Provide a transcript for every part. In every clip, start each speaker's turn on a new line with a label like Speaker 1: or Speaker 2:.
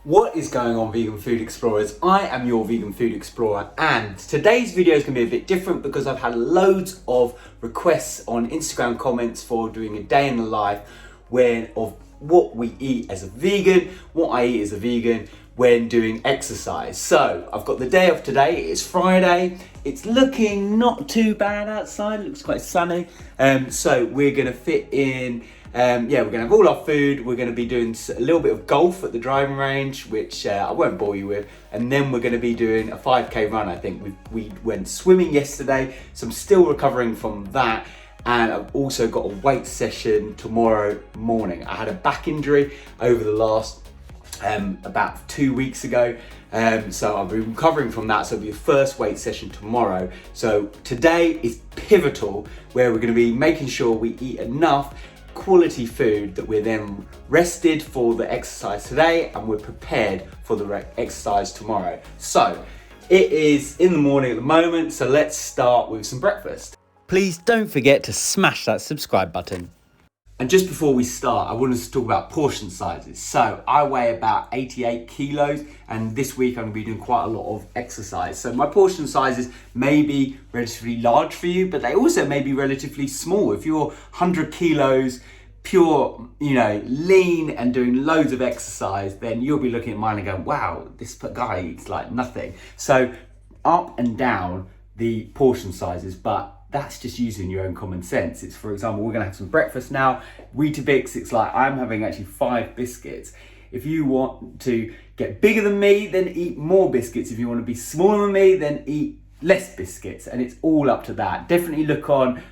Speaker 1: What is going on, vegan food explorers? I am your vegan food explorer, and today's video is going to be a bit different because I've had loads of requests on Instagram comments for doing a day in the life of what we eat as a vegan, what I eat as a vegan when doing exercise. So I've got the day off today. It's Friday. It's looking not too bad outside. It looks quite sunny. So we're going to fit in. We're going to have all our food. We're going to be doing a little bit of golf at the driving range, which I won't bore you with. And then we're going to be doing a 5K run. I think we went swimming yesterday, so I'm still recovering from that. And I've also got a weight session tomorrow morning. I had a back injury over the last about 2 weeks ago. So I'll be recovering from that. So it'll be a first weight session tomorrow. So today is pivotal, where we're going to be making sure we eat enough quality food that we're then rested for the exercise today and we're prepared for the exercise tomorrow. So it is in the morning at the moment, so let's start with some breakfast. Please don't forget to smash that subscribe button. And just before we start, I wanted to talk about portion sizes. So I weigh about 88 kilos, and this week I'm going to be doing quite a lot of exercise. So my portion sizes may be relatively large for you, but they also may be relatively small. If you're 100 kilos, pure, lean and doing loads of exercise, then you'll be looking at mine and going, wow, this guy eats like nothing. So up and down the portion sizes, but that's just using your own common sense. It's, for example, we're gonna have some breakfast now. Weetabix, it's like I'm having actually 5 biscuits. If you want to get bigger than me, then eat more biscuits. If you want to be smaller than me, then eat less biscuits. And it's all up to that. Definitely look on,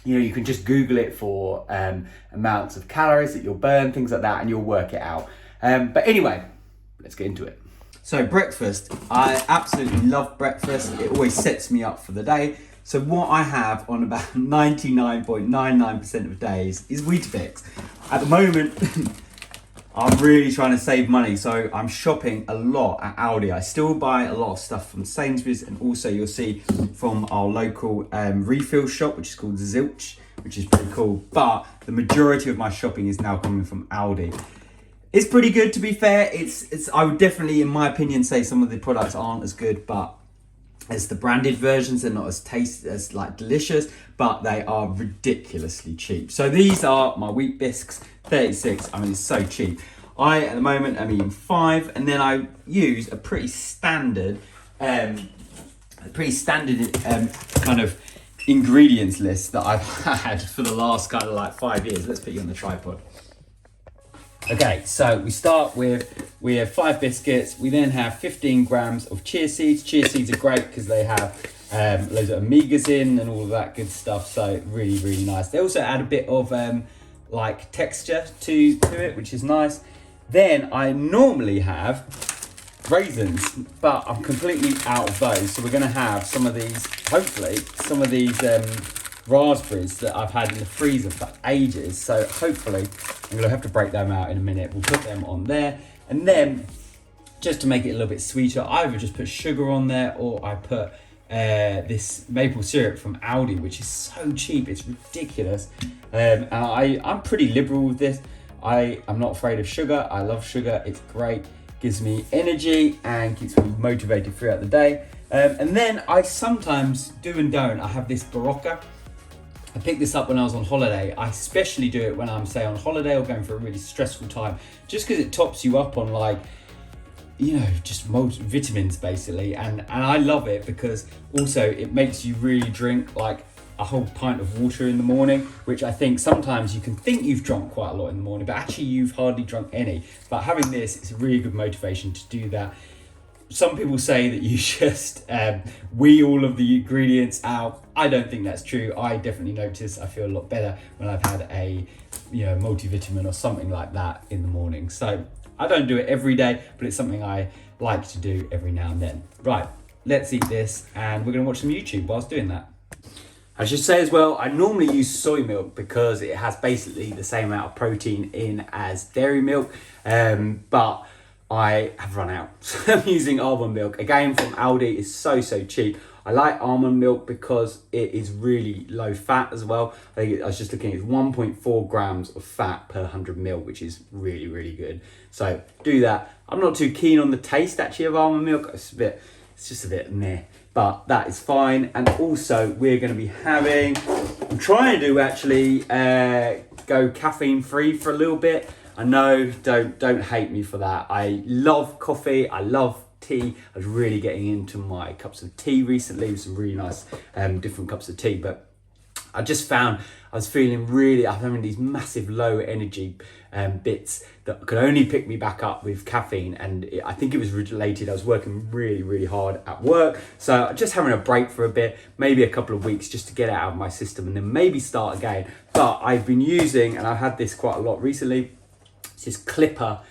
Speaker 1: you can just Google it for amounts of calories that you'll burn, things like that, and you'll work it out. But anyway, let's get into it. So breakfast, I absolutely love breakfast. It always sets me up for the day. So what I have on about 99.99% of days is Weetabix. At the moment, I'm really trying to save money, so I'm shopping a lot at Aldi. I still buy a lot of stuff from Sainsburys, and also you'll see from our local refill shop, which is called Zilch, which is pretty cool. But the majority of my shopping is now coming from Aldi. It's pretty good, to be fair. I would definitely, in my opinion, say some of the products aren't as good, but as the branded versions, they're not as delicious, but they are ridiculously cheap. So these are my wheat bisques, 36. I mean, it's so cheap. At the moment, I'm eating 5, and then I use a pretty standard kind of ingredients list that I've had for the last kind of 5 years. Let's put you on the tripod. Okay, so we have 5 biscuits. We then have 15 grams of chia seeds. Chia seeds are great because they have loads of omegas in and all of that good stuff. So really, really nice. They also add a bit of texture to it, which is nice. Then I normally have raisins, but I'm completely out of those. So we're going to have some of these, hopefully, raspberries that I've had in the freezer for ages. So hopefully I'm gonna have to break them out in a minute. We'll put them on there, and then just to make it a little bit sweeter, I either just put sugar on there, or I put this maple syrup from Aldi, which is so cheap, it's ridiculous. And I'm pretty liberal with this. I'm not afraid of sugar. I love sugar. It's great, gives me energy and keeps me motivated throughout the day. And then I sometimes do and don't. I have this Barocca. I picked this up when I was on holiday. I especially do it when I'm, say, on holiday or going for a really stressful time, just because it tops you up on just vitamins basically. And I love it because also it makes you really drink a whole pint of water in the morning, which I think sometimes you can think you've drunk quite a lot in the morning, but actually you've hardly drunk any. But having this, it's a really good motivation to do that. Some people say that you just wee all of the ingredients out. I don't think that's true. I definitely notice I feel a lot better when I've had a multivitamin or something like that in the morning. So I don't do it every day, but it's something I like to do every now and then. Right, let's eat this, and we're going to watch some YouTube whilst doing that. I should say as well, I normally use soy milk because it has basically the same amount of protein in as dairy milk, but I have run out. So I'm using almond milk. Again, from Aldi. It's so cheap. I like almond milk because it is really low fat as well. I was just looking, it's 1.4 grams of fat per 100 ml, which is really good. So do that. I'm not too keen on the taste actually of almond milk. It's just a bit meh, but that is fine. And also we're going to be having, I'm trying to actually go caffeine free for a little bit. I know, don't hate me for that. I love coffee, I love tea. I was really getting into my cups of tea recently with some really nice different cups of tea, but I just found I was feeling really, I'm having these massive low energy bits that could only pick me back up with caffeine, and I think it was related. I was working really hard at work, so just having a break for a bit, maybe a couple of weeks just to get it out of my system and then maybe start again. But I've been using, and I've had this quite a lot recently, it's this Clipper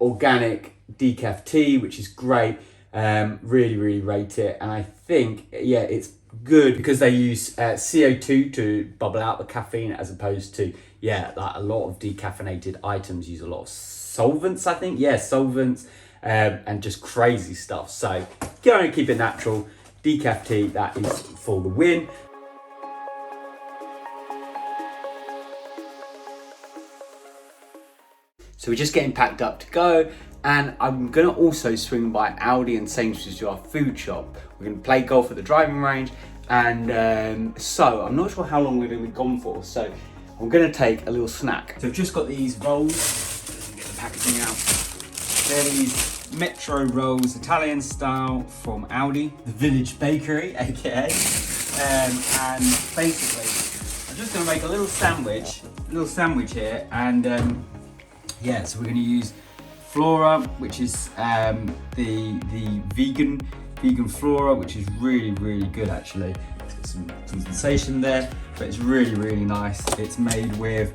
Speaker 1: organic decaf tea, which is great. Really rate it, and I think it's good because they use CO2 to bubble out the caffeine, as opposed to like a lot of decaffeinated items use a lot of solvents, I think. Solvents and just crazy stuff. So go and keep it natural. Decaf tea, that is for the win. So we're just getting packed up to go, and I'm going to also swing by Aldi and Sainsburys to our food shop. We're going to play golf at the driving range, and so I'm not sure how long we're going to be gone for, so I'm going to take a little snack. So I've just got these rolls, get the packaging out. They're these Metro rolls, Italian style, from Aldi, the Village Bakery, aka, and basically I'm just going to make a little sandwich here, and so we're going to use Flora, which is the vegan Flora, which is really good actually. It's got some sensation there, but it's really nice. It's made with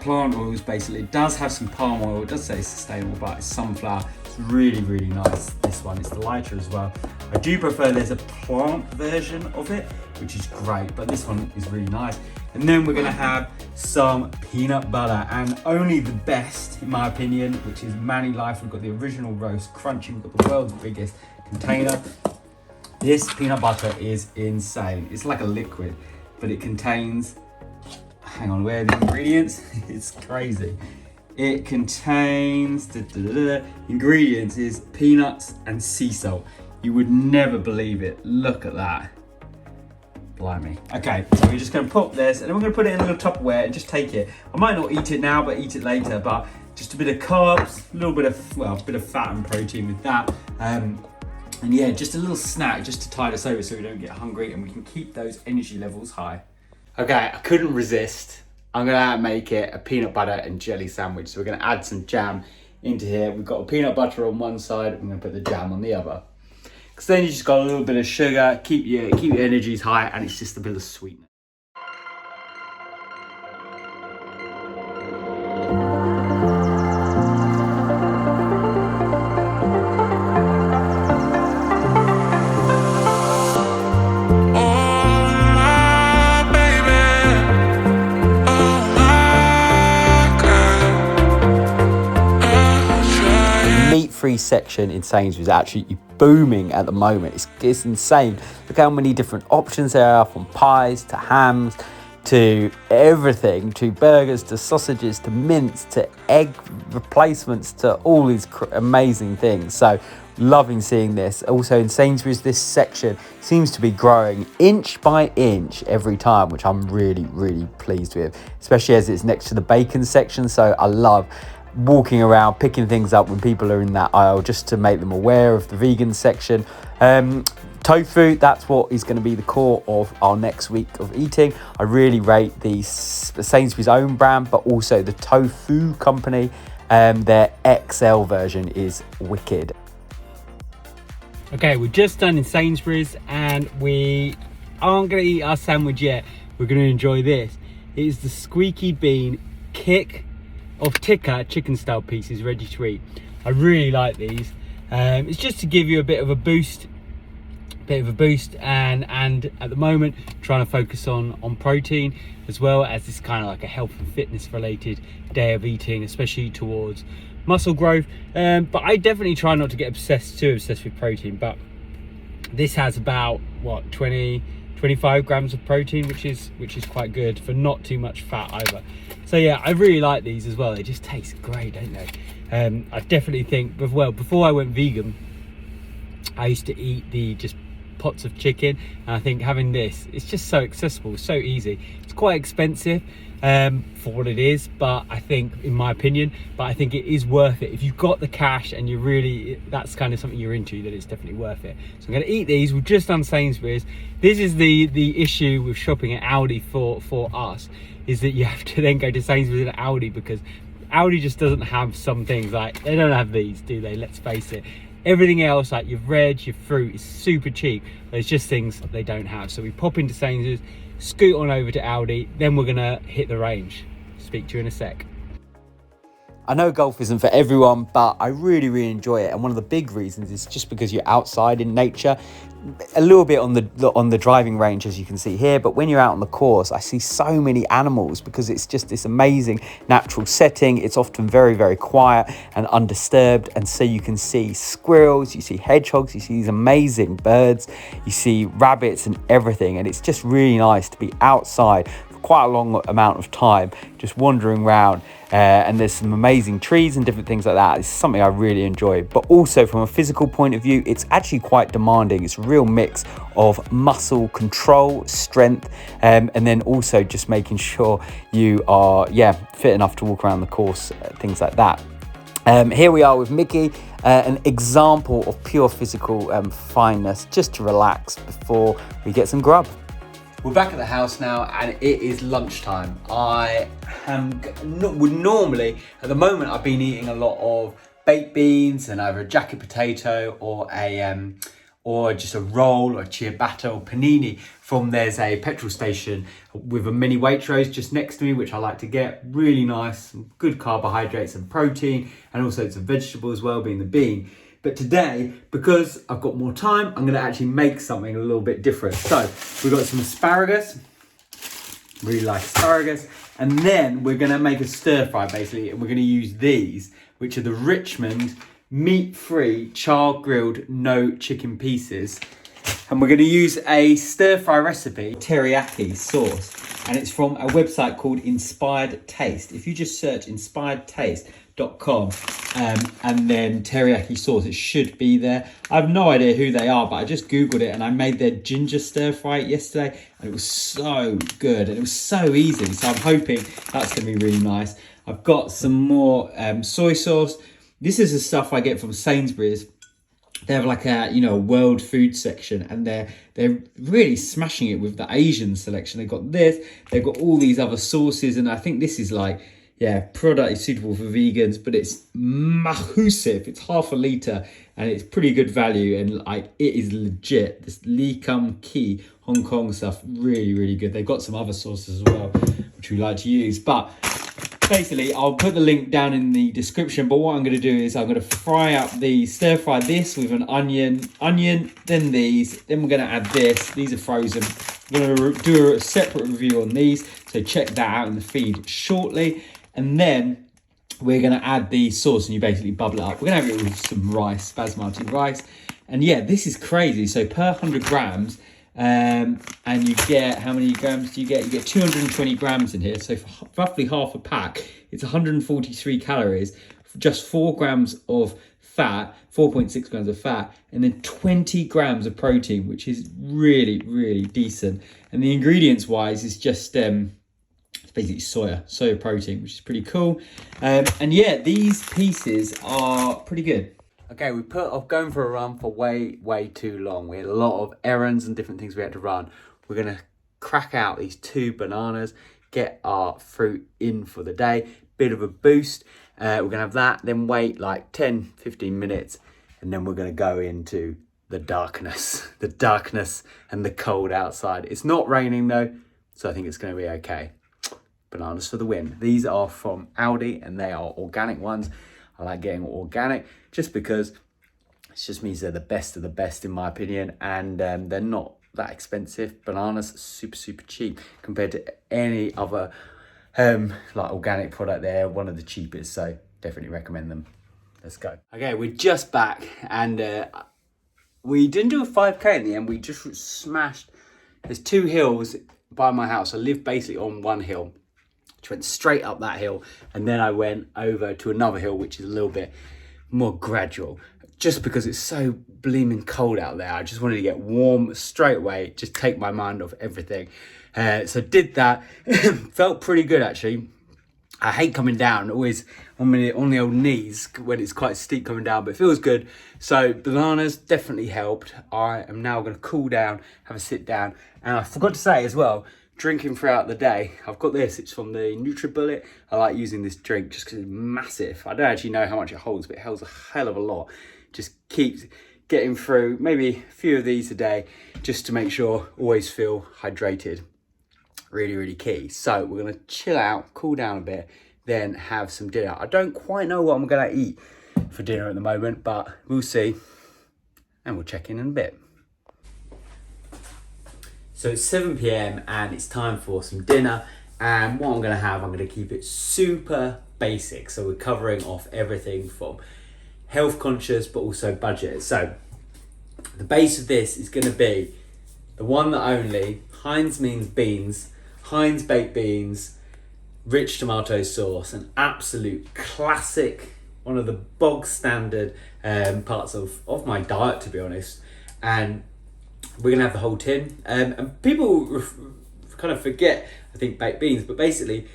Speaker 1: plant oils basically. It does have some palm oil, it does say it's sustainable, but it's sunflower. It's really nice, this one. It's the lighter as well. I do prefer there's a plant version of it, which is great, but this one is really nice. And then we're gonna have some peanut butter, and only the best, in my opinion, which is Manny Life. We've got the original roast crunchy, we've got the world's biggest container. This peanut butter is insane. It's like a liquid, but it contains, hang on, where are the ingredients? It's crazy. It contains, ingredients is peanuts and sea salt. You would never believe it. Look at that. Blimey. Okay, so we're just going to put this, and then we're going to put it in a little Tupperware and just take it. I might not eat it now, but eat it later. But just a bit of carbs, a little bit of, a bit of fat and protein with that. And just a little snack just to tide us over so we don't get hungry and we can keep those energy levels high. Okay, I couldn't resist. I'm going to make it a peanut butter and jelly sandwich. So we're going to add some jam into here. We've got a peanut butter on one side, and we're going to put the jam on the other. Because then you just got a little bit of sugar, keep your energies high, and it's just a bit of sweetness. Meat-free section in Sainsbury's is actually booming at the moment. It's insane. Look how many different options there are, from pies to hams to everything, to burgers to sausages to mince to egg replacements to all these amazing things. So loving seeing this. Also in Sainsbury's, this section seems to be growing inch by inch every time, which I'm really pleased with, especially as it's next to the bacon section. So I love walking around picking things up when people are in that aisle, just to make them aware of the vegan section. Tofu, that's what is going to be the core of our next week of eating. I really rate the Sainsbury's own brand, but also the tofu company. Their XL version is wicked. Okay, we're just done in Sainsbury's, and we aren't going to eat our sandwich yet. We're going to enjoy this. It is the squeaky bean kick of tikka chicken style pieces, ready to eat. I really like these. It's just to give you a bit of a boost
Speaker 2: bit of a boost, and at the moment trying to focus on protein, as well as this kind of like a health and fitness related day of eating, especially towards muscle growth. But I definitely try not to get too obsessed with protein, but this has about what 25 grams of protein, which is quite good for not too much fat either. So yeah, I really like these as well. They just taste great, don't they? I definitely think, well, before I went vegan, I used to eat the just pots of chicken, and I think having this, it's just so accessible, so easy. It's quite expensive for what it is, but I think, in my opinion, I think it is worth it. If you've got the cash and you really, that's kind of something you're into, then it's definitely worth it. So I'm going to eat these. We've just done Sainsburys. This is the issue with shopping at Aldi for us, is that you have to then go to Sainsburys and Aldi, because Aldi just doesn't have some things. Like, they don't have these, do they? Let's face it. Everything else, like your veg, your fruit, is super cheap. There's just things that they don't have. So we pop into Sainsbury's, scoot on over to Aldi, then we're gonna hit the range. Speak to you in a sec.
Speaker 1: I know golf isn't for everyone, but I really enjoy it, and one of the big reasons is just because you're outside in nature, a little bit on the driving range, as you can see here, but when you're out on the course, I see so many animals because it's just this amazing natural setting. It's often very quiet and undisturbed, and so you can see squirrels, you see hedgehogs, you see these amazing birds, you see rabbits and everything, and it's just really nice to be outside for quite a long amount of time, just wandering around. And there's some amazing trees and different things like that. It's something I really enjoy. But also from a physical point of view, it's actually quite demanding. It's a real mix of muscle control, strength, and then also just making sure you are fit enough to walk around the course, things like that. Here we are with Mickey, an example of pure physical fineness, just to relax before we get some grub. We're back at the house now, and it is lunchtime. I would normally, at the moment, I've been eating a lot of baked beans and either a jacket potato or just a roll or a ciabatta or panini from, there's a petrol station with a mini Waitrose just next to me, which I like to get. Really nice, good carbohydrates and protein, and also some vegetable as well, being the bean. But today, because I've got more time, I'm gonna actually make something a little bit different. So we've got some asparagus, really like asparagus, and then we're gonna make a stir fry basically, and we're gonna use these, which are the Richmond meat-free, char-grilled, no chicken pieces. And we're gonna use a stir fry recipe, teriyaki sauce, and it's from a website called Inspired Taste. If you just search inspiredtaste.com and then teriyaki sauce, it should be there. I have no idea who they are, but I just googled it and I made their ginger stir fry yesterday, and it was so good and it was so easy. So I'm hoping that's gonna be really nice. I've got some more soy sauce. This is the stuff I get from Sainsburys. They have like a world food section, and they're really smashing it with the Asian selection. They've got this, they've got all these other sauces, and I think this is like, product is suitable for vegans, but it's massive. It's half a litre, and it's pretty good value, and like it is legit. This Lee Kum Kee Hong Kong stuff, really good. They've got some other sauces as well, which we like to use, but basically, I'll put the link down in the description, but what I'm going to do is I'm going to stir fry this with an onion, then these, then we're going to add this. These are frozen. I'm going to do a separate review on these, so check that out in the feed shortly. And then we're going to add the sauce, and you basically bubble it up. We're going to have it with some rice, basmati rice. And this is crazy. So per 100 grams, and you get, how many grams do you get? You get 220 grams in here. So for roughly half a pack, it's 143 calories, just 4 grams of fat, 4.6 grams of fat, and then 20 grams of protein, which is really decent. And the ingredients wise is just, it's basically soya protein, which is pretty cool. And these pieces are pretty good. Okay, we put off going for a run for way too long. We had a lot of errands and different things we had to run. We're gonna crack out these 2 bananas, get our fruit in for the day, bit of a boost. We're gonna have that, then wait like 10-15 minutes, and then we're gonna go into the darkness and the cold outside. It's not raining though, so I think it's gonna be okay. Bananas for the win. These are from Aldi, and they are organic ones. I like getting organic just because It just means they're the best of the best in my opinion, and they're not that expensive. Bananas are super cheap compared to any other like organic product. They're one of the cheapest, so definitely recommend them. Let's go. Okay, we're just back, and we didn't do a 5k in the end. We just smashed. There's 2 hills by my house. I live basically on one hill. Just went straight up that hill, and then I went over to another hill which is a little bit more gradual, just because it's so bleeming cold out there. I just wanted to get warm straight away, just take my mind off everything. So did that. Felt pretty good actually. I hate coming down, always on the old knees when it's quite steep coming down, but it feels good. So bananas definitely helped. I am now going to cool down, have a sit down, and I forgot to say as well, drinking throughout the day. I've got this, it's from the NutriBullet. I like using this drink just because it's massive. I don't actually know how much it holds, but it holds a hell of a lot. Just keeps getting through maybe a few of these a day just to make sure always feel hydrated. Really key. So we're going to chill out, cool down a bit, then have some dinner. I don't quite know what I'm going to eat for dinner at the moment, but we'll see, and we'll check in a bit. So it's 7 p.m. and it's time for some dinner, and what I'm going to keep it super basic. So we're covering off everything from health conscious but also budget. So the base of this is going to be the one that only Heinz means beans, Heinz baked beans, rich tomato sauce, an absolute classic, one of the bog standard parts of my diet, to be honest. And we're gonna have the whole tin, and people kind of forget, I think, baked beans, but basically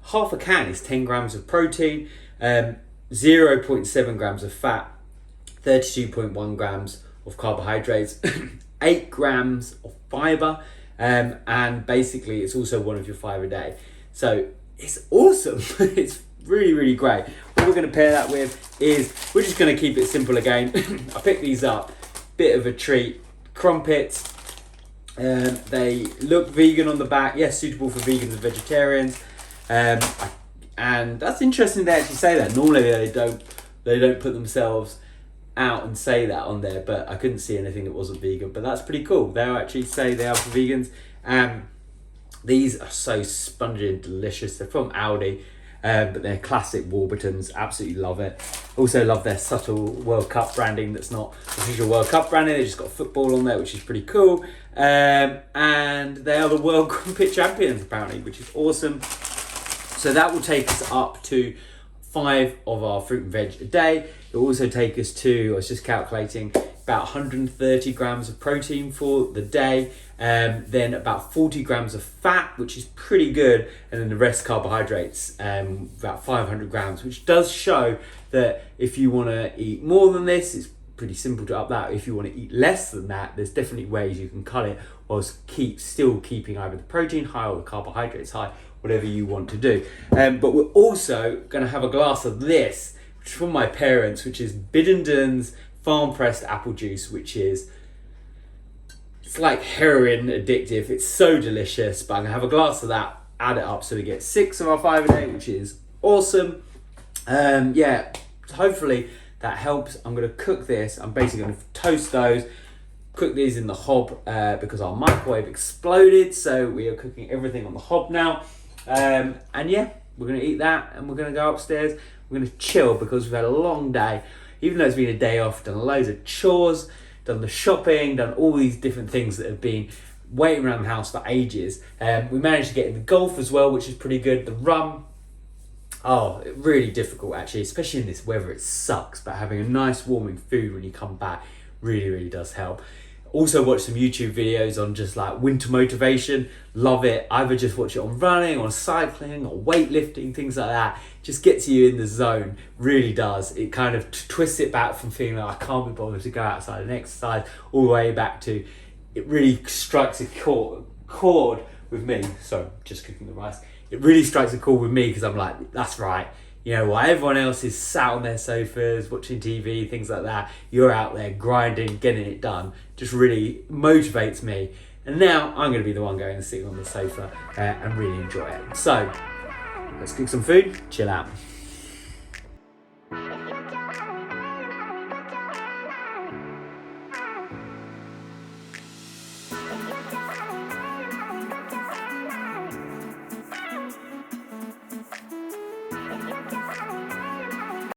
Speaker 1: half a can is 10 grams of protein, 0.7 grams of fat, 32.1 grams of carbohydrates, 8 grams of fiber, and basically it's also one of your 5 a day. So it's awesome. It's really great. What we're going to pair that with is, we're just going to keep it simple again. I picked these up, bit of a treat, crumpets. They look vegan on the back, yes, suitable for vegans and vegetarians. And that's interesting they actually say that. Normally they don't put themselves out and say that on there, but I couldn't see anything that wasn't vegan, but that's pretty cool. They'll actually say they are for vegans. These are so spongy and delicious. They're from Aldi, but they're classic Warburtons. Absolutely love it. Also love their subtle World Cup branding that's not official World Cup branding. They just got football on there, which is pretty cool. And they are the World Crumpet Champions apparently, which is awesome. So that will take us up to 5 of our fruit and veg a day. It will also take us to, I was just calculating, about 130 grams of protein for the day, then about 40 grams of fat, which is pretty good, and then the rest carbohydrates, about 500 grams, which does show that if you want to eat more than this, it's pretty simple to up that. If you want to eat less than that, there's definitely ways you can cut it whilst still keeping either the protein high or the carbohydrates high, whatever you want to do. But we're also going to have a glass of this, which is from my parents, which is Biddendon's farm pressed apple juice, which is, it's like heroin addictive. It's so delicious, but I'm gonna have a glass of that, add it up, so we get 6 of our 5 a day, which is awesome. Yeah, hopefully that helps. I'm gonna cook this. I'm basically gonna toast those, cook these in the hob, because our microwave exploded, so we are cooking everything on the hob now. And yeah, we're gonna eat that, and we're gonna go upstairs. We're gonna chill because we've had a long day. Even though it's been a day off, done loads of chores, done the shopping, done all these different things that have been waiting around the house for ages. We managed to get in the golf as well, which is pretty good. The rum, really difficult actually, especially in this weather. It sucks, but having a nice warming food when you come back really does help. Also watch some YouTube videos on just like winter motivation. Love it. Either just watch it on running, on cycling, or weightlifting, things like that. Just gets you in the zone. Really does. It kind of twists it back from feeling like I can't be bothered to go outside and exercise, all the way back to, it really strikes a chord with me. Sorry, just cooking the rice. It really strikes a chord with me because I'm like, that's right. You know, while everyone else is sat on their sofas, watching TV, things like that, you're out there grinding, getting it done. Just really motivates me. And now I'm going to be the one going and sitting on the sofa and really enjoy it. So let's cook some food, chill out.